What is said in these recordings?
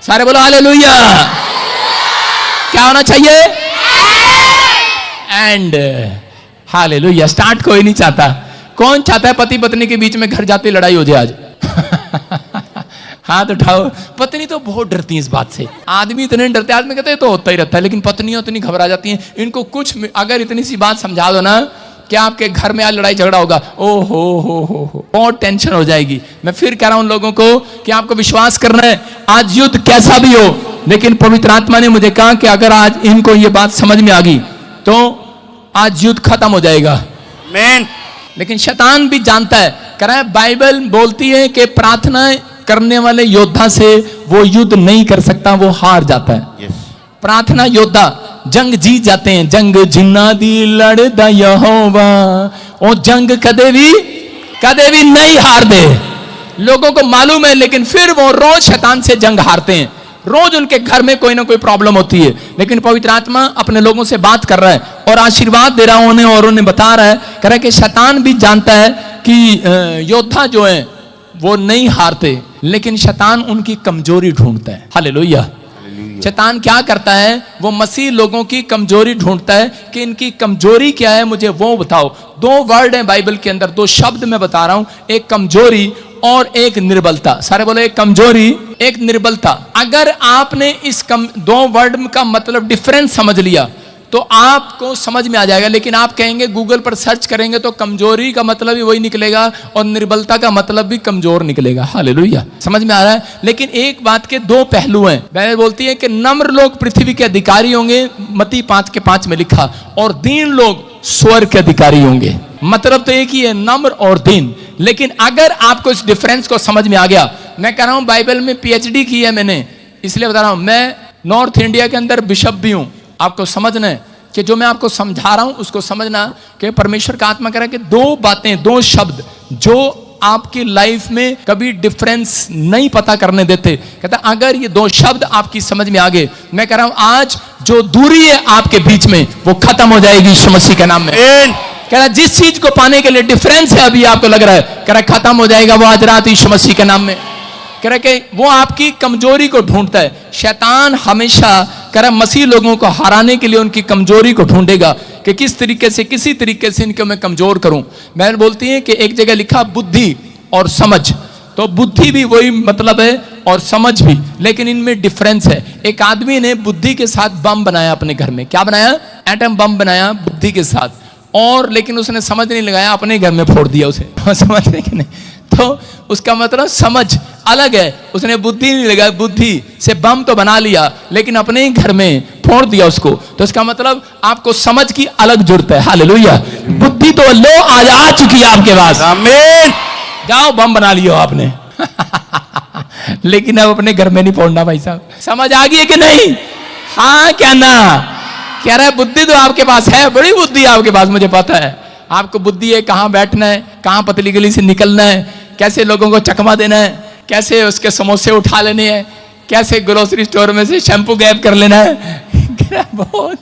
सारे बोलो हालेलुया। क्या होना चाहिए? And hallelujah. स्टार्ट कोई नहीं चाहता। कौन चाहता है पति पत्नी के बीच में घर जाते लड़ाई हो जाए आज? हाथ उठाओ। पत्नी तो बहुत डरती है इस बात से। आदमी इतने डरते, आदमी कहते हैं तो होता ही रहता है, लेकिन पत्नियां इतनी घबरा जाती हैं। इनको कुछ अगर इतनी सी बात समझा दो ना कि आपके घर में आज लड़ाई झगड़ा होगा, ओ हो बहुत टेंशन हो जाएगी। मैं फिर कह रहा हूं लोगों को कि आपको विश्वास करना है, आज युद्ध कैसा भी हो, लेकिन पवित्र आत्मा ने मुझे कहा कि अगर आज इनको ये बात समझ में आ गई तो आज युद्ध खत्म हो जाएगा। आमीन। लेकिन शैतान भी जानता है, कह रहा है बाइबल बोलती है कि प्रार्थना करने वाले योद्धा से वो युद्ध नहीं कर सकता, वो हार जाता है। प्रार्थना योद्धा जंग जीत जाते हैं। जंग जिन्ना दी लड़दा यहोवा, वो जंग कदे भी नहीं हार दे। लोगों को मालूम है, लेकिन फिर वो रोज शैतान से जंग हारते हैं। रोज उनके घर में कोई ना कोई प्रॉब्लम होती है, लेकिन पवित्र आत्मा अपने लोगों से बात कर रहा है और आशीर्वाद दे रहा है उन्हें, और उन्हें बता रहा है, कह रहा है कि शैतान भी जानता है कि योद्धा जो है वो नहीं हारते, लेकिन शैतान उनकी कमजोरी ढूंढता है। हालेलुया। शैतान क्या करता है? वो मसीह लोगों की कमजोरी ढूंढता है कि इनकी कमजोरी क्या है, मुझे वो बताओ। दो वर्ड हैं बाइबल के अंदर, दो शब्द मैं बता रहा हूं, एक कमजोरी और एक निर्बलता। सारे बोलो एक कमजोरी, एक निर्बलता। अगर आपने इस दो वर्ड का मतलब डिफरेंस समझ लिया तो आपको समझ में आ जाएगा। लेकिन आप कहेंगे, गूगल पर सर्च करेंगे तो कमजोरी का मतलब भी वही निकलेगा और निर्बलता का मतलब भी कमजोर निकलेगा। हालेलुया। समझ में आ रहा है? लेकिन एक बात के दो पहलू हैं। बाइबल बोलती है कि नम्र लोग पृथ्वी के अधिकारी होंगे, मत्ती 5:5 में लिखा, और दीन लोग स्वर्ग के अधिकारी होंगे। मतलब तो एक ही है, नम्र और दीन। लेकिन अगर आपको इस डिफरेंस को समझ में आ गया, मैं कह रहा हूं बाइबल में PhD की है मैंने, इसलिए बता रहा हूं। मैं नॉर्थ इंडिया के अंदर बिशप भी हूं। आपको समझना है कि जो मैं आपको समझा रहा हूं उसको समझना कि परमेश्वर का आत्मा कह रहा है कि दो बातें, दो शब्द जो आपकी लाइफ में कभी डिफरेंस नहीं पता करने देते, कहता अगर ये दो शब्द आपकी समझ में आ गए, मैं कह रहा हूं आज जो दूरी है आपके बीच में वो खत्म हो जाएगी यीशु मसीह के नाम में। कह रहा जिस चीज को पाने के लिए डिफरेंस है अभी आपको लग रहा है, कह रहा खत्म हो जाएगा वो आज रात यीशु मसीह के नाम में। कह रहा कि वो आपकी कमजोरी को ढूंढता है। शैतान हमेशा कह रहा मसीह लोगों को हराने के लिए उनकी कमजोरी को ढूंढेगा कि किस तरीके से, किसी तरीके से इनको मैं कमजोर करूं। मैंने बोलती है कि एक जगह लिखा बुद्धि और समझ, तो बुद्धि भी वही मतलब है और समझ भी, लेकिन इनमें डिफरेंस है। एक आदमी ने बुद्धि के साथ बम बनाया अपने घर में। क्या बनाया? एटम बम बनाया बुद्धि के साथ, और लेकिन उसने समझ नहीं लगाया, अपने घर में फोड़ दिया उसे। समझ रहे कि नहीं? तो उसका मतलब समझ अलग है। उसने बुद्धि नहीं लगाई, बुद्धि से बम तो बना लिया लेकिन अपने ही घर में फोड़ दिया उसको। तो इसका मतलब आपको समझ की अलग जरूरत है। हालेलुया। बुद्धि तो लो आज आ चुकी है आपके पास। आमीन। जाओ बम बना लियो आपने। लेकिन अब अपने घर में नहीं फोड़ना भाई साहब। समझ आ गई है कि नहीं? हाँ क्या ना? कह रहा है बुद्धि तो आपके पास है, बड़ी बुद्धि आपके पास, मुझे पता है। आपको बुद्धि है कहां बैठना है, कहां पतली गली से निकलना है, कैसे लोगों को चकमा देना है, कैसे उसके समोसे उठा लेने हैं, कैसे ग्रोसरी स्टोर में से शैम्पू गैप कर लेना है। बहुत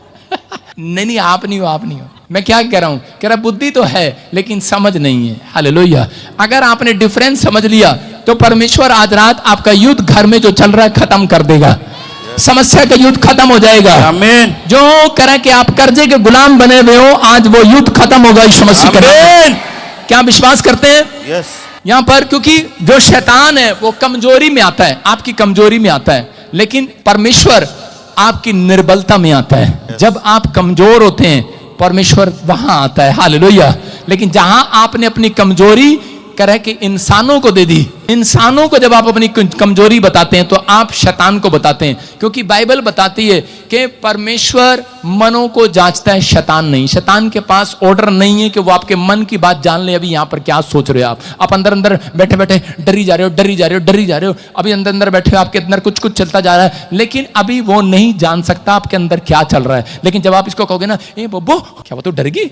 नहीं आप नहीं हो। मैं क्या कह रहा हूं? कह रहा बुद्धि तो है लेकिन समझ नहीं है। हालेलुया। अगर आपने डिफरेंस समझ लिया तो परमेश्वर आज रात आपका युद्ध घर में जो चल रहा है खत्म कर देगा। समस्या का युद्ध खत्म हो जाएगा। आमीन। जो करें कि आप कर्जे के गुलाम बने हुए हो, आज वो युद्ध खत्म होगा यीशु मसीह के नाम में। क्या विश्वास करते हैं? यस। यहाँ पर क्योंकि जो शैतान है वो कमजोरी में आता है, आपकी कमजोरी में आता है, लेकिन परमेश्वर आपकी निर्बलता में आता है। जब आप कमजोर होते हैं परमेश्वर वहां आता है। हालेलुया। लेकिन जहां आपने अपनी कमजोरी करे कि इंसानों को दे दी, इंसानों को जब आप अपनी कमजोरी बताते हैं तो आप शैतान को बताते हैं, क्योंकि बाइबल बताती है कि परमेश्वर मनों को जांचता है, शैतान नहीं। शैतान के पास ऑर्डर नहीं है कि वो आपके मन की बात जान ले। अभी यहाँ पर क्या सोच रहे हो आप अंदर अंदर बैठे बैठे डरी जा रहे हो, अभी अंदर अंदर बैठे हो, आपके अंदर कुछ चलता जा रहा है, लेकिन अभी वो नहीं जान सकता आपके अंदर क्या चल रहा है। लेकिन जब आप इसको कहोगे ना, ए बब्बो क्या वो तो डर गई,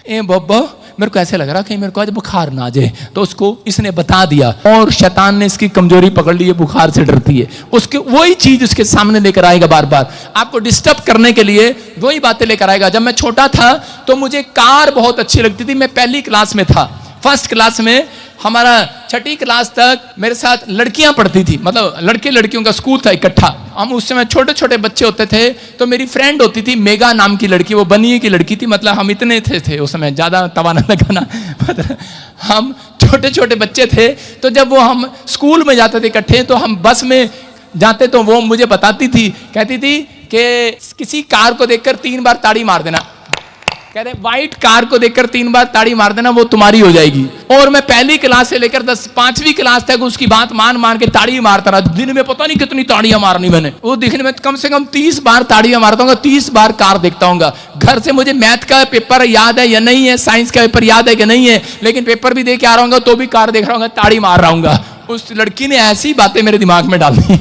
ए बब्बो मेरे को ऐसे लग रहा कि मेरे को आज बुखार ना आ जाए, तो उसको इसने बता दिया और शैतान ने इसकी कमजोरी पकड़ ली है, बुखार से डरती है। उसके वही चीज उसके सामने लेकर आएगा, बार बार आपको डिस्टर्ब करने के लिए वही बातें लेकर आएगा। जब मैं छोटा था तो मुझे कार बहुत अच्छी लगती थी। मैं पहली क्लास में था, फर्स्ट क्लास में हमारा 6ठी क्लास तक मेरे साथ लड़कियां पढ़ती थी, मतलब लड़के लड़कियों का स्कूल था इकट्ठा। हम उस समय छोटे छोटे बच्चे होते थे, तो मेरी फ्रेंड होती थी मेगा नाम की लड़की, वो बनिए की लड़की थी, मतलब हम इतने थे उस समय, ज़्यादा तवा न लगाना, मतलब हम छोटे छोटे बच्चे थे। तो जब वो हम स्कूल में जाते थे इकट्ठे, तो हम बस में जाते तो वो मुझे बताती थी, कहती थी कि किसी कार को देखकर 3 बार ताड़ी मार देना, कह रहे व्हाइट कार को देखकर 3 बार ताड़ी मार देना, वो तुम्हारी हो जाएगी। और मैं पहली क्लास से लेकर 5वीं क्लास तक उसकी बात मान के ताड़ी मारता रहा। दिन में पता नहीं कितनी ताड़ियां मारनी मैंने, वो दिखने में कम से कम 30 बार ताड़ियां मारता हूँ, 30 बार कार देखता हूँ। घर से मुझे मैथ का पेपर याद है या नहीं है, साइंस का पेपर याद है कि नहीं है, लेकिन पेपर भी दे के आ रहा हूँ तो भी कार देख रहा हूँ, ताड़ी मार रहा हूँ। उस लड़की ने ऐसी बातें मेरे दिमाग में डाल दी,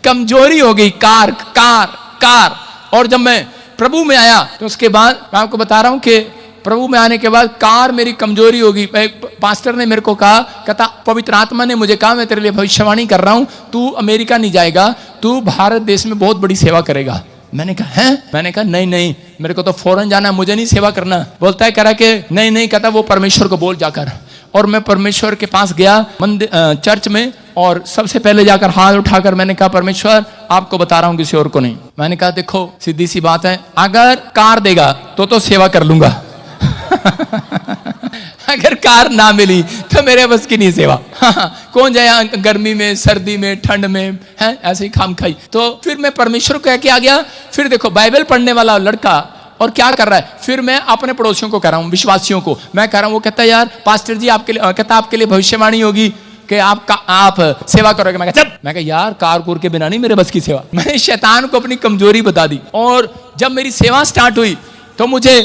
कमजोरी हो गई, कार कार कार। और जब मैं प्रभु में आया तो उसके बाद मैं आपको बता रहा हूं कि प्रभु में आने के बाद कार मेरी कमजोरी होगी। पास्टर ने मेरे को कहा, कहता पवित्र आत्मा ने मुझे कहा मैं तेरे लिए भविष्यवाणी कर रहा हूं, तू अमेरिका नहीं जाएगा, तू भारत देश में बहुत बड़ी सेवा करेगा। मैंने कहा हैं? मैंने कहा नहीं नहीं, मेरे को तो फौरन जाना है, मुझे नहीं सेवा करना। बोलता है कह रहा कि नहीं नहीं, कहता वो परमेश्वर को बोल जाकर। और मैं परमेश्वर के पास गया मंदिर चर्च में, और सबसे पहले जाकर हाथ उठाकर मैंने कहा परमेश्वर आपको बता रहा हूं, किसी और को नहीं। मैंने कहा देखो सीधी सी बात है, अगर कार देगा तो सेवा कर लूंगा अगर कार ना मिली तो मेरे बस की नहीं सेवा। कौन जाए गर्मी में, सर्दी में, ठंड में, है ऐसे ही खाम खाई। तो फिर मैं परमेश्वर को कह के आ गया। फिर देखो बाइबल पढ़ने वाला लड़का और क्या कर रहा है, फिर मैं अपने पड़ोसियों को कह रहा हूँ, विश्वासियों को मैं कह रहा हूँ, वो कहता है यार पास्टर जी आपके लिए, कहता आपके लिए भविष्यवाणी होगी कि आप सेवा करोगे। मैं कहा यार कार के बिना नहीं मेरे बस की सेवा। मैंने शैतान को अपनी कमजोरी बता दी। और जब मेरी सेवा स्टार्ट हुई तो मुझे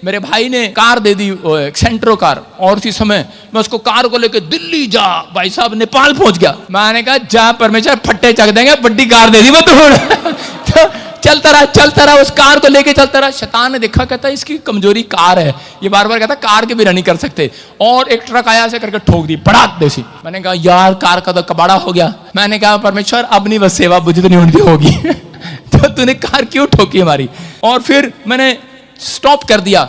मेरे भाई ने कार दे दी, सेंट्रो कार, और उसी समय मैं उसको कार को लेकर दिल्ली जा, भाई साहब नेपाल पहुंच गया। मैंने कहा जा परमेश्वर फट्टे चक देंगे, बड़ी कार दे दी मैं तो चलता रहा उस कार को लेके चलता रहा। शैतान ने देखा, कहता इसकी कमजोरी कार है, ये बार बार कहता कार के बिना नहीं कर सकते। और एक ट्रक आया से करके ठोक दी पड़ाक देसी। मैंने कहा यार कार का तो कबाड़ा हो गया। मैंने कहा परमेश्वर अब नहीं बस सेवा बुझ नहीं होगी तो तूने कार क्यों ठोकी हमारी। और फिर मैंने स्टॉप कर दिया।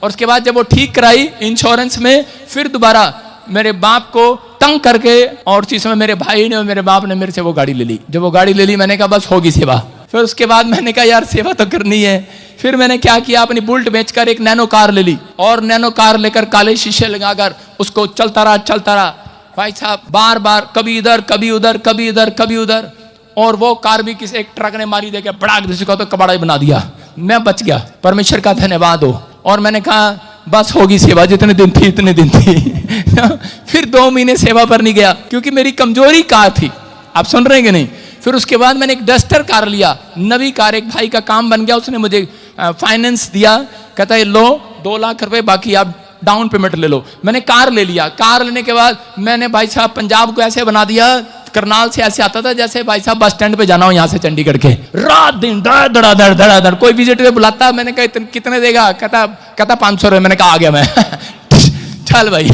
और उसके बाद जब वो ठीक कराई इंश्योरेंस में, फिर दोबारा मेरे बाप को तंग करके, और उसी समय मेरे भाई ने और मेरे बाप ने मेरे से वो गाड़ी ले ली। जब वो गाड़ी ले ली मैंने कहा बस होगी सेवा। फिर उसके बाद मैंने कहा यार सेवा तो करनी है। फिर मैंने क्या किया, अपनी बुलेट बेचकर एक नैनो कार ले ली, और नैनो कार लेकर काले शीशे लगाकर उसको चलता रहा भाई साहब, बार बार कभी इधर कभी उधर, कभी इधर कभी उधर। और वो कार भी किसी एक ट्रक ने मारी देकर बड़ाक किसी का तो कबाड़ा ही बना दिया। मैं बच गया, परमेश्वर का धन्यवाद हो। और मैंने कहा बस होगी सेवा, जितने दिन थी इतने दिन थी फिर 2 महीने सेवा पर नहीं गया, क्योंकि मेरी कमजोरी कार थी। आप सुन रहे हैं कि नहीं। फिर उसके बाद मैंने एक डस्टर कार लिया, नवी कार, एक भाई का काम बन गया, उसने मुझे फाइनेंस दिया, कहता है लो 2 लाख रुपए बाकी आप डाउन पेमेंट ले लो। मैंने कार ले लिया। कार लेने के बाद मैंने भाई साहब पंजाब को ऐसे बना दिया, करनाल से ऐसे आता था जैसे भाई साहब बस स्टैंड पे जाना हो यहाँ से चंडीगढ़ के, रात दिन धड़ाधड़। कोई विजिट पे बुलाता, मैंने कहा कितने देगा, कहता 500 रुपए। मैंने कहा आ गया मैं चल भाई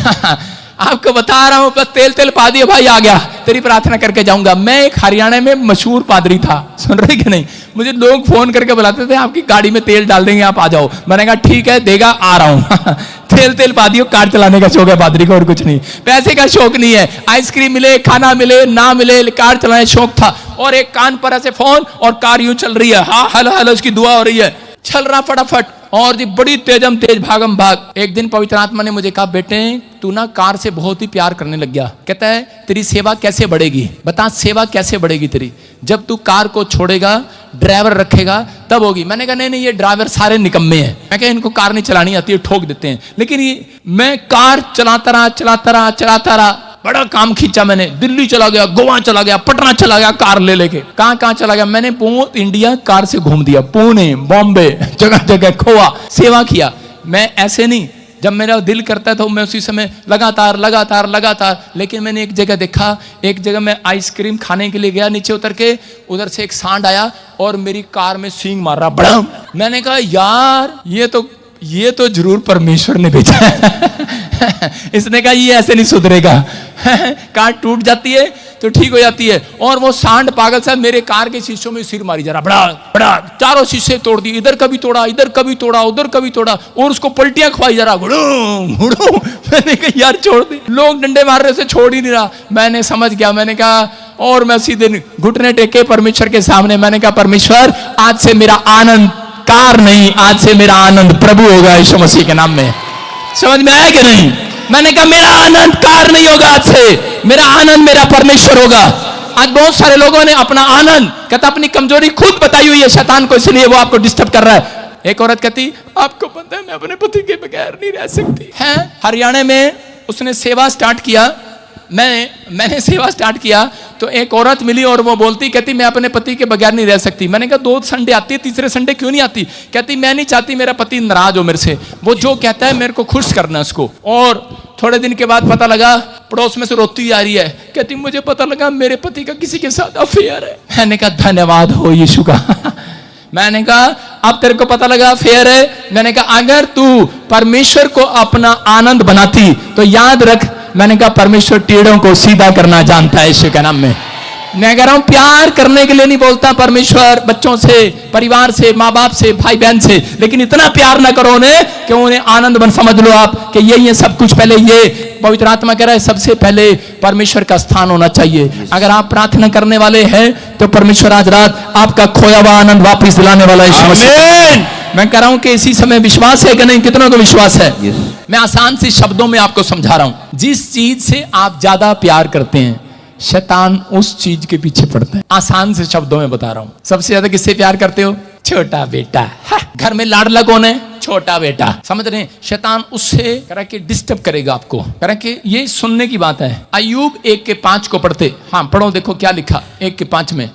आपको बता रहा हूँ, बस तेल पा दिया भाई, आ गया, तेरी प्रार्थना करके जाऊंगा। मैं एक हरियाणा में मशहूर पादरी था, सुन रहे कि नहीं। मुझे लोग फोन करके बुलाते थे आपकी गाड़ी में तेल डाल देंगे, आप आ जाओ। मैंने कहा ठीक है देगा, आ रहा हूँ तेल पा दियो। कार चलाने का शौक है पादरी को, और कुछ नहीं, पैसे का शौक नहीं है। आइसक्रीम मिले, खाना मिले, ना मिले, कार चलाने शौक था। और एक कान पर ऐसे फोन, और कार यूं चल रही है, हाँ हेलो उसकी दुआ हो रही है, चल रहा फटाफट। और जी बड़ी तेज भागम भाग। एक दिन पवित्र आत्मा ने मुझे कहा बेटे तू ना कार से बहुत ही प्यार करने लग गया। कहता है तेरी सेवा कैसे बढ़ेगी, बता सेवा कैसे बढ़ेगी तेरी, जब तू कार को छोड़ेगा, ड्राइवर रखेगा तब होगी। मैंने कहा नहीं ये ड्राइवर सारे निकम्मे हैं, मैं कहा इनको कार नहीं चलानी आती है, ठोक देते हैं। लेकिन ये मैं कार चलाता रहा, बड़ा काम खींचा मैंने। दिल्ली चला गया, गोवा चला गया, पटना चला गया कार ले लेके, कहां चला गया। मैंने पूरा इंडिया कार से घूम दिया, पुणे, बॉम्बे, जगह खोआ, सेवा किया। मैं ऐसे नहीं, जब मेरा दिल करता था मैं उसी समय लगातार। लेकिन मैंने एक जगह देखा, एक जगह मैं आइसक्रीम खाने के लिए गया, नीचे उतर के उधर से एक सांड आया और मेरी कार में सींग मार रहा बड़ा। मैंने कहा यार ये तो जरूर परमेश्वर ने भेजा इसने कहा ये ऐसे नहीं सुधरेगा कार टूट जाती है तो ठीक हो जाती है। और वो सांड पागल साहब मेरे कार के शीशों में सिर मारी जा रहा, बड़ा बड़ा, चारों शीशे तोड़ दिए, इधर कभी तोड़ा, इधर कभी तोड़ा, उधर कभी तोड़ा, और उसको पलटियां खवाई जा रहा, घुड़ू घुड़ू। मैंने कहा यार छोड़ दे, लोग डंडे मार रहे से छोड़ ही नहीं रहा। मैंने समझ गया, मैंने कहा, और मैं सीधे घुटने टेके परमेश्वर के सामने, मैंने कहा परमेश्वर आज से मेरा आनंद कार नहीं, आज से मेरा आनंद प्रभु होगा यीशु मसीह के नाम में। समझ में आया कि नहीं? मैंने कहा मेरा आनंद कार नहीं होगा, आज से मेरा आनंद मेरा परमेश्वर होगा। आज बहुत सारे लोगों ने अपना आनंद कहता अपनी कमजोरी खुद बताई हुई है शैतान को, इसलिए वो आपको डिस्टर्ब कर रहा है। एक औरत कहती आपको पता है मैं अपने पति के बगैर नहीं रह सकती है। हरियाणा में उसने सेवा स्टार्ट किया, मैंने सेवा स्टार्ट किया, तो एक औरत मिली और वो बोलती, कहती मैं अपने पति के बगैर नहीं रह सकती। मैंने कहा 2 संडे आती है, तीसरे संडे क्यों नहीं आती? कहती मैं नहीं चाहती मेरा पति नाराज हो मेरे से, वो जो कहता है मेरे को खुश करना उसको। और थोड़े दिन के बाद पता लगा पड़ोस में से रोती आ रही है, कहती मुझे पता लगा मेरे पति का किसी के साथ अफेयर है। मैंने कहा धन्यवाद हो यीशु का। मैंने कहा अब तेरे को पता लगा अफेयर है। मैंने कहा अगर तू परमेश्वर को अपना आनंद बनाती तो याद रख, मैंने कहा परमेश्वर टेढ़ों को सीधा करना जानता है यीशु के नाम में। मैं कह रहा हूं प्यार करने के लिए नहीं बोलता परमेश्वर बच्चों से, परिवार से, माँ बाप से, भाई बहन से, लेकिन इतना प्यार ना करो उन्हें कि उन्हें आनंद बन समझ लो आप कि ये सब कुछ पहले ये पवित्र आत्मा कह रहा है सबसे पहले परमेश्वर का स्थान होना चाहिए। अगर आप प्रार्थना करने वाले हैं तो परमेश्वर आज रात आपका खोया हुआ आनंद वापस दिलाने वाला है। मैं कह रहा हूं कि इसी समय विश्वास है कि नहीं? कितनों को विश्वास है? मैं आसान से शब्दों में आपको समझा रहा हूं। जिस चीज से आप ज्यादा प्यार करते हैं शैतान उस चीज के पीछे पड़ता है। आसान से शब्दों में बता रहा हूं। सबसे ज्यादा किससे प्यार करते हो? छोटा बेटा। घर में लाडला कौन है? छोटा बेटा। समझ रहे हैं? शैतान उससे कह के डिस्टर्ब करेगा आपको। कह के ये सुनने की बात है। अय्यूब 1:5 को पढ़ते, हाँ पढ़ो, देखो क्या लिखा 1:5 में।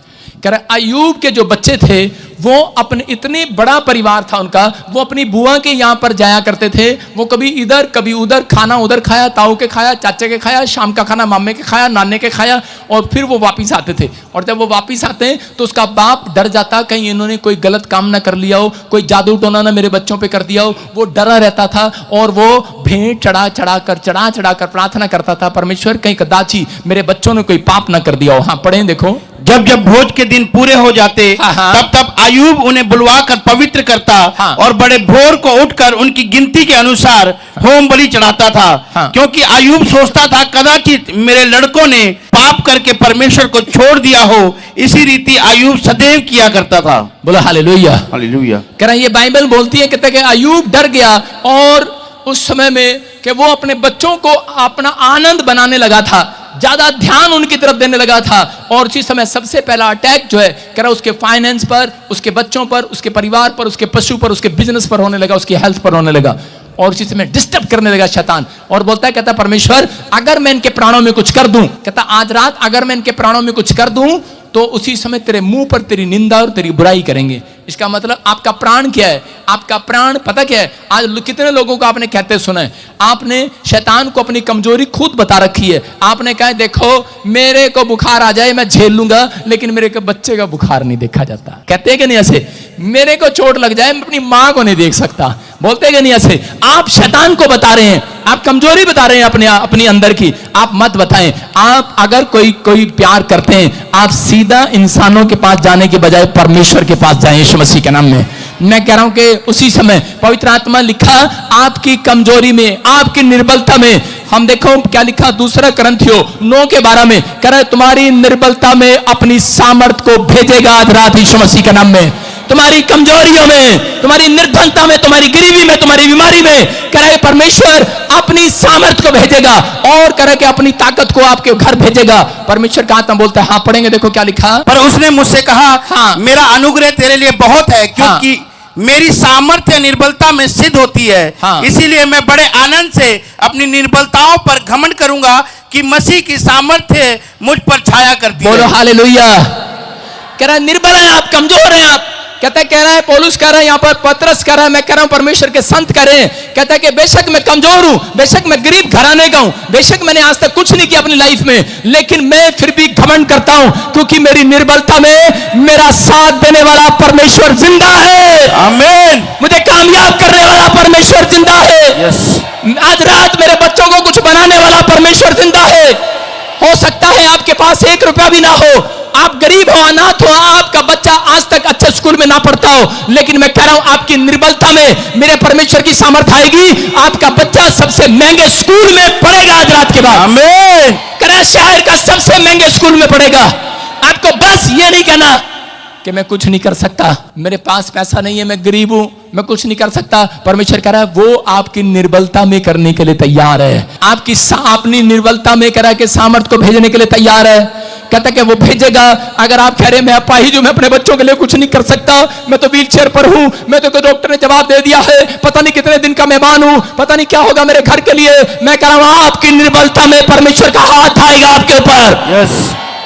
कह रहा अय्यूब के जो बच्चे थे वो अपने, इतने बड़ा परिवार था उनका, वो अपनी बुआ के यहाँ पर जाया करते थे। वो कभी इधर कभी उधर, खाना उधर खाया, ताऊ के खाया, चाचे के खाया, शाम का खाना मामे के खाया, नाने के खाया, और फिर वो वापिस आते थे। और जब वो वापिस आते हैं तो उसका बाप डर जाता कहीं इन्होंने कोई गलत काम ना कर लिया हो, कोई जादू टोना ना मेरे बच्चों पे कर दिया हो। वो डरा रहता था और वो भेंट चढ़ा चढ़ा कर प्रार्थना करता था, परमेश्वर कहीं कदाची मेरे बच्चों ने कोई पाप ना कर दिया हो। हाँ पढ़ें, देखो। जब जब भोज के दिन पूरे हो जाते तब तब अय्यूब उन्हें बुलवाकर पवित्र करता और बड़े भोर को उठकर उनकी गिनती के अनुसार होम बलि चढ़ाता था। क्योंकि अय्यूब सोचता था कदाचित मेरे लड़कों ने पाप करके परमेश्वर को छोड़ दिया हो। इसी रीति अय्यूब सदैव किया करता था। बोला हालेलुया। हालेलुया। कह रहा ये बाइबल बोलती है कहते कि अय्यूब डर गया और उस समय में कि वो अपने बच्चों को अपना आनंद बनाने लगा था, ज्यादा ध्यान उनकी तरफ देने लगा था। और उसी समय सबसे पहला अटैक जो है कह रहा उसके फाइनेंस पर, उसके बच्चों पर, उसके परिवार पर, उसके पशु पर, उसके बिजनेस पर होने लगा, उसकी हेल्थ पर होने लगा। और उसी समय डिस्टर्ब करने लगा शैतान। और बोलता है, कहता परमेश्वर अगर मैं इनके प्राणों में कुछ कर दूं, कहता आज रात अगर मैं इनके प्राणों में कुछ कर दूं तो उसी समय तेरे मुंह पर तेरी निंदा और तेरी बुराई करेंगे। इसका मतलब आपका प्राण क्या है? आपका प्राण पता क्या है? आज कितने लोगों को आपने कहते सुना है, आपने शैतान को अपनी कमजोरी खुद बता रखी है। आपने कहा देखो मेरे को बुखार आ जाए मैं झेल लूंगा, लेकिन मेरे को बच्चे का बुखार नहीं देखा जाता। कहते हैं कि नहीं ऐसे? मेरे को चोट लग जाए मैं अपनी मां को नहीं देख सकता। बोलते हैं कि नहीं ऐसे? आप शैतान को बता रहे हैं, आप कमजोरी बता रहे हैं अपनी अंदर की। आप मत बताएं। आप अगर कोई प्यार करते हैं आप सीधा इंसानों के पास जाने के बजाय परमेश्वर के पास जाएं यीशु मसीह के नाम में। मैं कह रहा हूं कि उसी समय पवित्र आत्मा लिखा आपकी कमजोरी में, आपकी निर्बलता में। हम देखो क्या लिखा 2 कुरिन्थियों 9:12 में, कह रहा है तुम्हारी निर्बलता में अपनी सामर्थ को भेजेगा आज रात यीशु मसीह के नाम में। तुम्हारी कमजोरियों में, तुम्हारी निर्धनता में, तुम्हारी गरीबी में, तुम्हारी बीमारी में कह रहा है परमेश्वर अपनी सामर्थ को भेजेगा और कह रहा है कि अपनी ताकत को आपके घर भेजेगा। परमेश्वर का आत्मा बोलता है। हाँ पढ़ेंगे, देखो क्या लिखा। पर उसने मुझसे कहा मेरा अनुग्रह तेरे लिए बहुत है, क्योंकि मेरी सामर्थ्य निर्बलता में सिद्ध होती है। इसीलिए मैं बड़े आनंद से अपनी निर्बलताओं पर घमंड करूंगा कि मसीह की सामर्थ्य मुझ पर छाया करती है। बोलो हालेलुया। कह रहा है निर्बल है आप, कमजोर हैं आप। कह रहा है पौलुस कह रहा है, यहाँ पर पतरस कह रहा है, मैं कह रहा हूं परमेश्वर के संत कह रहे हैं। कहता है कि बेशक मैं कमजोर हूं, बेशक मैं गरीब घराने का हूं, बेशक मैंने आज तक कुछ नहीं किया अपनी लाइफ में, लेकिन मैं फिर भी घमंड करता हूं क्योंकि मेरी निर्बलता में मेरा साथ देने वाला परमेश्वर जिंदा है। आमीन। मुझे कामयाब करने वाला परमेश्वर जिंदा है। आज रात मेरे बच्चों को कुछ बनाने वाला परमेश्वर जिंदा है। हो सकता है आपके पास पास 1 रुपया भी ना हो, आप गरीब हो, अनाथ हो, आपका बच्चा आज तक अच्छे स्कूल में ना पढ़ता हो, लेकिन मैं कह रहा हूं आपकी निर्बलता में मेरे परमेश्वर की सामर्थ आएगी, आपका बच्चा सबसे महंगे स्कूल में पढ़ेगा आज रात के बाद। आमीन। करें शहर का सबसे महंगे स्कूल में पढ़ेगा। आपको बस ये नहीं कहना कि मैं कुछ नहीं कर सकता, मेरे पास पैसा नहीं है, मैं गरीब हूं, मैं कुछ नहीं कर सकता। परमेश्वर कह रहा है वो आपकी निर्बलता में करने के लिए तैयार है, आपकी अपनी निर्बलता में कह रहा है कि सामर्थ को भेजने के लिए तैयार है। कहता है कि वो भेजेगा। अगर आप कह रहे हैं मैं अपाहिज हूं, मैं अपने बच्चों के लिए कुछ नहीं कर सकता, मैं तो व्हील चेयर पर हूं, मैं तो डॉक्टर ने जवाब दे दिया है, पता नहीं कितने दिन का मेहमान हूं, पता नहीं क्या होगा मेरे घर के लिए, मैं कह रहा हूं आपकी निर्बलता में परमेश्वर का हाथ आएगा आपके ऊपर। यस।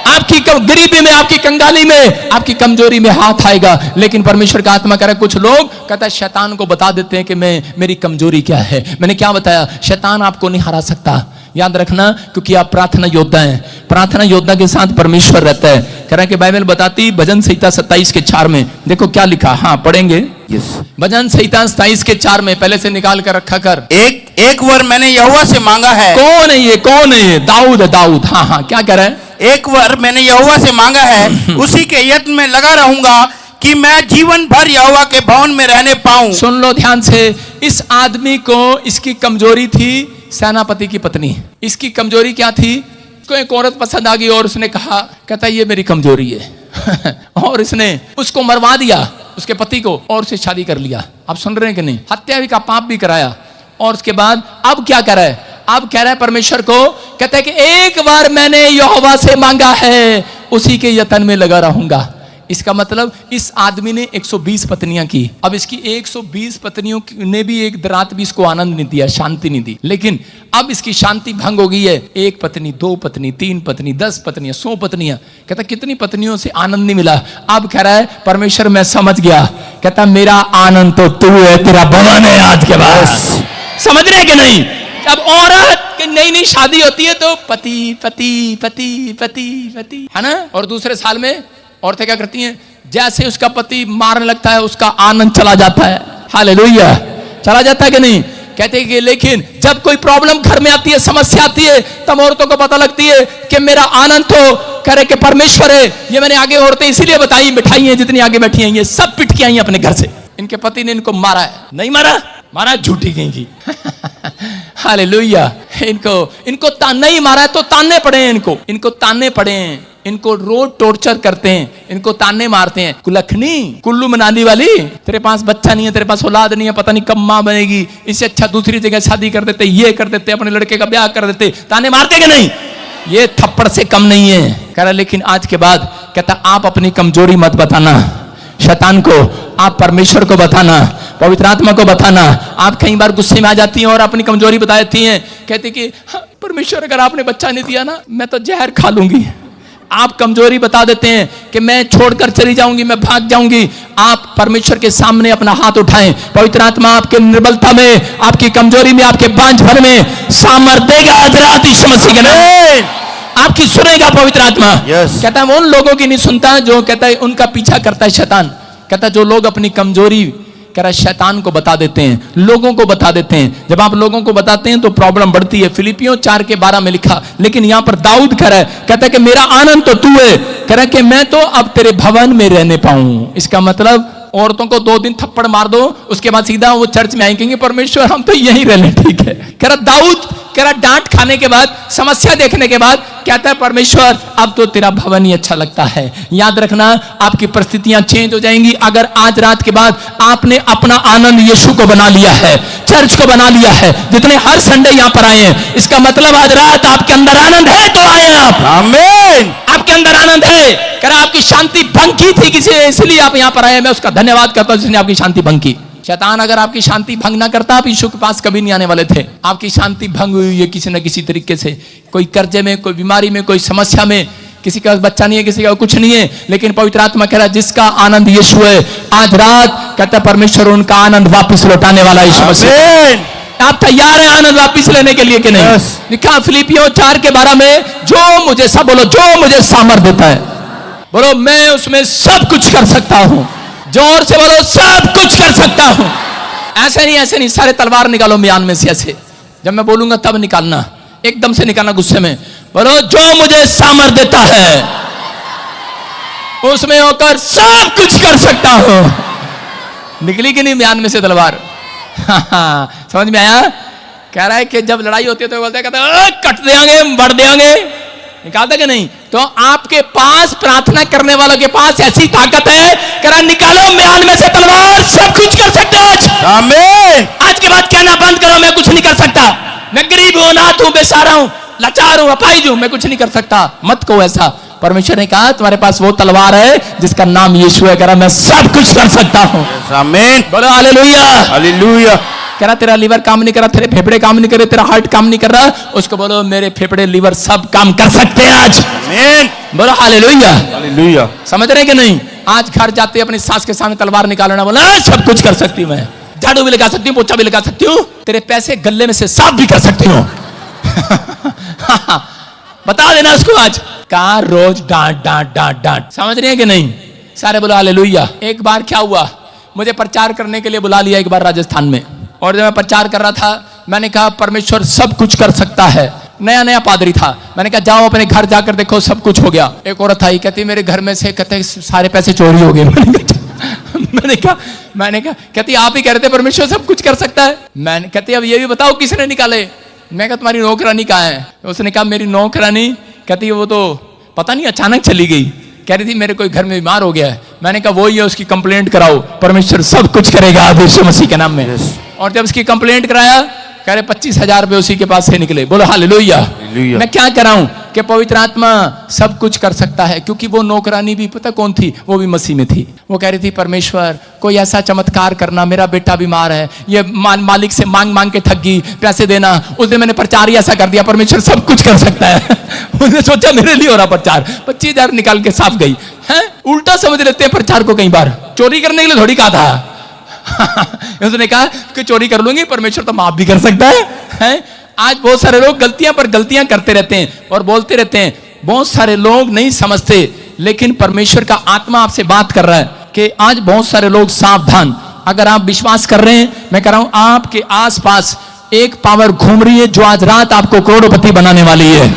आपकी गरीबी में, आपकी कंगाली में, आपकी कमजोरी में हाथ आएगा। लेकिन परमेश्वर का आत्मा कह रहा है कुछ लोग कहता है शैतान को बता देते हैं कि मेरी कमजोरी क्या है। मैंने क्या बताया, शैतान आपको नहीं हरा सकता, याद रखना, क्योंकि आप प्रार्थना योद्धा हैं। प्रार्थना योद्धा के साथ परमेश्वर रहता है। कह रहा है कि बाइबल बताती भजन संहिता 27 के 4 में देखो क्या लिखा, हाँ पढ़ेंगे। यस। भजन संहिता 27 के 4 में पहले से निकाल कर रखा कर। एक वर मैंने यहोवा से मांगा है। कौन है ये, कौन है ये? दाऊद है, दाऊद। हाँ हाँ, क्या कह रहा है? एक वर मैंने यहोवा से मांगा है, उसी के यत्न में लगा रहूंगा कि मैं जीवन भर यहोवा के भवन में रहने पाऊं। सुन लो ध्यान से, इस आदमी को इसकी कमजोरी थी सेनापति की पत्नी। इसकी कमजोरी क्या थी? को एक औरत पसंद आ गई और उसने कहा, कहता ये मेरी कमजोरी है और इसने उसको मरवा दिया, उसके पति को, और उससे शादी कर लिया। आप सुन रहे हैं कि नहीं? हत्या भी का पाप भी कराया। और उसके बाद अब क्या कर रहा है? अब कह रहा है परमेश्वर को, कहता है कि एक बार मैंने यहोवा से मांगा है, उसी के यत्न में लगा रहूंगा। इसका मतलब इस आदमी ने 120 पत्नियां की। अब इसकी 120 पत्नियों ने भी एक रात भी इसको आनंद नहीं दिया, शांति नहीं दी। लेकिन अब इसकी शांति भंग हो गई है। 1 पत्नी, 2 पत्नी, 3 पत्नी, 10 पत्नियां, 100 पत्नियां। कहता कितनी पत्नियों से आनंद नहीं मिला। अब कह रहा है परमेश्वर मैं समझ गया, कहता मेरा आनंद तो तू है, तेरा भवन है आज के बाद। समझ रहे कि नहीं? अब औरत की नई नई शादी होती है तो पति पति पति पति पति, है ना? और दूसरे साल में औरतें क्या करती हैं? जैसे उसका पति मारने लगता है उसका आनंद चला जाता है। हालेलुया, चला जाता है कि नहीं? कहते हैं कि लेकिन जब कोई प्रॉब्लम घर में आती है, समस्या आती है, तब औरतों को पता लगती है कि मेरा आनंद तो करे कि परमेश्वर है। ये मैंने आगे औरतें इसीलिए बताई, मिठाई है जितनी आगे बैठी हैं, ये सब पिट के आई अपने घर से। इनके पति ने इनको मारा है, नहीं मारा? मारा झूठी गई की हालेलुया। इनको नहीं मारा है तो ताने पड़े हैं, इनको ताने पड़े हैं, इनको रोज टॉर्चर करते हैं, इनको ताने मारते हैं। कुलखनी, कुल्लू मनाली वाली, तेरे पास बच्चा नहीं है, तेरे पास औलाद नहीं है, पता नहीं कब मां बनेगी, इससे अच्छा दूसरी जगह शादी कर देते, ये कर देते, अपने लड़के का ब्याह कर देते। ताने मारते कि नहीं? ये थप्पड़ से कम नहीं है। कह रहा लेकिन आज के बाद कहता आप अपनी कमजोरी मत बताना शैतान को, आप परमेश्वर को बताना, पवित्र आत्मा को बताना। आप कई बार गुस्से में आ जाती हैं और अपनी कमजोरी बता देती हैं, कहती कि हाँ, परमेश्वर अगर आपने बच्चा नहीं दिया ना, मैं तो जहर खा लूंगी। आप कमजोरी बता देते हैं कि मैं छोड़कर चली जाऊंगी, मैं भाग जाऊंगी। आप परमेश्वर के सामने अपना हाथ उठाएं, पवित्र आत्मा आपके निर्बलता में, आपकी कमजोरी में, आपके बांझपन में सामर्थ देगा आज रात यीशु मसीह के नाम में। आपकी सुनेगा पवित्र आत्मा। कहता है वो उन लोगों की नहीं सुनता जो कहता है उनका पीछा करता है शैतान। कहता है जो लोग अपनी कमजोरी कह रहा शैतान को बता देते हैं, लोगों को बता देते हैं। जब आप लोगों को बताते हैं तो प्रॉब्लम बढ़ती है। फिलिपियों 4:12 में लिखा। लेकिन यहां पर दाऊद कह रहा है, कहता है कि मेरा आनंद तो तू है, कह रहा है कि मैं तो अब तेरे भवन में रहने पाऊं। इसका मतलब औरतों को 2 दिन थप्पड़ मार दो, उसके बाद सीधा वो चर्च में आएंगे, परमेश्वर हम तो यहीं रह लें, ठीक है। कह रहा दाऊद, कह रहा डांट खाने के बाद, समस्या देखने के बाद कहता है परमेश्वर अब तो तेरा भवन ही अच्छा लगता है। याद रखना आपकी परिस्थितियां चेंज हो जाएंगी अगर आज रात के बाद आपने अपना आनंद यीशु को बना लिया है, चर्च को बना लिया है। जितने हर संडे यहां पर आए हैं, इसका मतलब आज रात आपके अंदर आनंद है तो आए आप। आमीन। आपके अंदर आनंद है। कह रहा आपकी शांति भंग की थी किसी, इसलिए आप यहां पर आए। मैं उसका धन्यवाद करता हूं जिसने आपकी शांति भंग की। शैतान अगर आपकी शांति भंग ना करता आप यीशु के पास कभी नहीं आने वाले थे। आपकी शांति भंग हुई है किसी न किसी तरीके से, कोई कर्जे में, कोई बीमारी में, कोई समस्या में, किसी का बच्चा नहीं है, किसी का कुछ नहीं है। लेकिन पवित्र आत्मा कह रहा है जिसका आनंद यीशु है, आज रात कहता है परमेश्वर उनका आनंद वापस लौटाने वाला है यीशु मसीह। आप तैयार हैं आनंद वापस लेने के लिए कि नहीं? लिखा फिलिपियों 4:12 में, जो मुझे सब बोलो, जो मुझे सामर्थ देता है, बोलो मैं उसमें सब कुछ कर सकता हूं। जोर से बोलो सब कुछ कर सकता हूं। ऐसे नहीं, सारे तलवार निकालो म्यान में से ऐसे। जब मैं बोलूंगा तब निकालना, एकदम से निकालना गुस्से में। बोलो जो मुझे सामर्थ देता है उसमें होकर सब कुछ कर सकता हूं। निकली कि नहीं म्यान में से तलवार? समझ में आया? कह रहा है कि जब लड़ाई होती है तो बोलते कहते कट देंगे, बढ़ देंगे, निकालते कि नहीं? तो आपके पास, प्रार्थना करने वालों के पास ऐसी ताकत है, कह रहा निकालो म्यान में से तलवार, सब कुछ कर सकते हो आज। आमीन। आज के बाद कहना बंद करो मैं कुछ नहीं कर सकता, मैं गरीब हूं, अनाथ हूं, बेसहारा हूं, लाचार हूं, अपाहिज हूं, मैं कुछ नहीं कर सकता। मत कहो ऐसा। परमेश्वर ने कहा तुम्हारे पास वो तलवार है जिसका नाम यीशु है, कह रहा मैं सब कुछ कर सकता हूं। आमीन। बोलो हालेलुया। हालेलुया। कह रहा तेरा लीवर काम नहीं कर रहा, तेरे फेफड़े काम नहीं कर रहे, तेरा हार्ट काम नहीं कर रहा, उसको बोलो मेरे फेफड़े लीवर सब काम कर सकते हैं आज। आमीन। बोलो हालेलुया। हालेलुया। समझ रहे कि नहीं? आज घर जाते अपनी सास के सामने तलवार निकालना, बोला सब कुछ कर सकती हूं मैं, झाड़ू भी लगा सकती हूँ, पोछा भी लगा सकती हूँ, तेरे पैसे गले में से साफ भी कर सकती हूँ। बता देना उसको आज। कहा रोज डांट डांट डांट डांट। समझ रहे हैं कि नहीं? सारे बोलो हालेलुया। एक बार क्या हुआ, मुझे प्रचार करने के लिए बुला लिया एक बार राजस्थान में, और जब मैं प्रचार कर रहा था मैंने कहा परमेश्वर सब कुछ कर सकता है। नया नया पादरी था, मैंने कहा जाओ अपने घर जाकर देखो सब कुछ हो गया। एक औरत आई, कहती मेरे घर में से कहते सारे पैसे चोरी हो गए। मैंने कहा कहती आप ही कह रहे थे परमेश्वर सब कुछ कर सकता है। मैंने कहती अब ये भी बताओ किसने निकाले। मैं कहा तुम्हारी नौकरानी कहाँ है? उसने कहा मेरी नौकरानी, कहती वो तो पता नहीं अचानक चली गई, कह रही थी मेरे कोई घर में बीमार हो गया है। मैंने कहा वही है, उसकी कंप्लेंट कराओ, परमेश्वर सब कुछ करेगा यीशु मसीह के नाम में। और जब उसकी कंप्लेंट कराया, कह रहे 25,000 रुपए उसी के पास से निकले। बोलो हालेलुया। मैं क्या कराऊं कि पवित्र आत्मा सब कुछ कर सकता है, क्योंकि वो नौकरानी भी पता कौन थी, वो भी मसीह में थी। वो कह रही थी परमेश्वर कोई ऐसा चमत्कार करना, मेरा बेटा बीमार है, ये मालिक से मांग मांग के थक गई, पैसे देना। उस दिन मैंने प्रचार ही ऐसा कर दिया, परमेश्वर सब कुछ कर सकता है। उसने सोचा मेरे लिए हो रहा प्रचार, 25,000 निकाल के साफ गई है। उल्टा समझ लेते हैं प्रचार को, कई बार चोरी करने के लिए थोड़ी कहा था। उसने कहा कि चोरी कर लूंगी, परमेश्वर तो माफ भी कर सकता है? आज बहुत सारे लोग गलतियां पर गलतियां करते रहते हैं और बोलते रहते हैं। बहुत सारे लोग नहीं समझते, लेकिन परमेश्वर का आत्मा आपसे बात कर रहा है कि आज बहुत सारे लोग सावधान। अगर आप विश्वास कर रहे हैं, मैं कह रहा हूं आपके आसपास एक पावर घूम रही है जो आज रात आपको करोड़पति बनाने वाली है,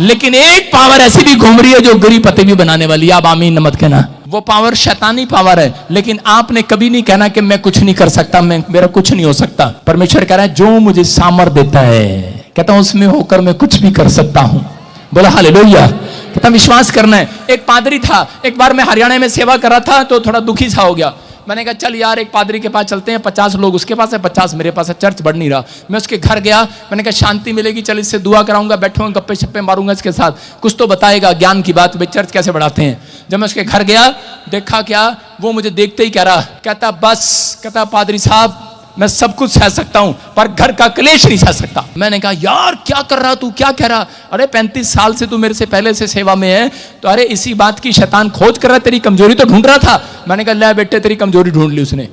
लेकिन एक पावर ऐसी भी घूम रही है जो गरीबपति भी बनाने वाली है। आप आमीन मत कहना। वो पावर शैतानी पावर है, लेकिन आपने कभी नहीं कहना कि मैं कुछ नहीं कर सकता, मेरा कुछ नहीं हो सकता। परमेश्वर कह रहा है जो मुझे सामर्थ देता है, कहता हूं उसमें होकर मैं कुछ भी कर सकता हूं। बोला हालेलुया। कहता विश्वास करना है। एक पादरी था, एक बार मैं हरियाणा में सेवा कर रहा था तो थोड़ा दुखी सा हो गया। मैंने कहा चल यार एक पादरी के पास चलते हैं, 50 लोग उसके पास है, 50 मेरे पास है, चर्च बढ़ नहीं रहा। मैं उसके घर गया, मैंने कहा शांति मिलेगी, चल इससे दुआ कराऊंगा, बैठूंगा गप्पे शप्पे मारूंगा इसके साथ, कुछ तो बताएगा ज्ञान की बात, भाई चर्च कैसे बढ़ाते हैं। जब मैं उसके घर गया, देखा क्या, वो मुझे देखते ही कह रहा, कहता बस, कहता पादरी साहब मैं सब कुछ सह सकता हूं पर घर का क्लेश नहीं सह सकता। मैंने कहा यार क्या कर रहा तू, क्या कह रहा? अरे 35 साल से तू मेरे से पहले से सेवा में है, तो अरे इसी बात की शैतान खोज कर रहा है, तेरी कमजोरी तो ढूंढ रहा था। मैंने कहा ले बेटे तेरी कमजोरी ढूंढ ली उसने।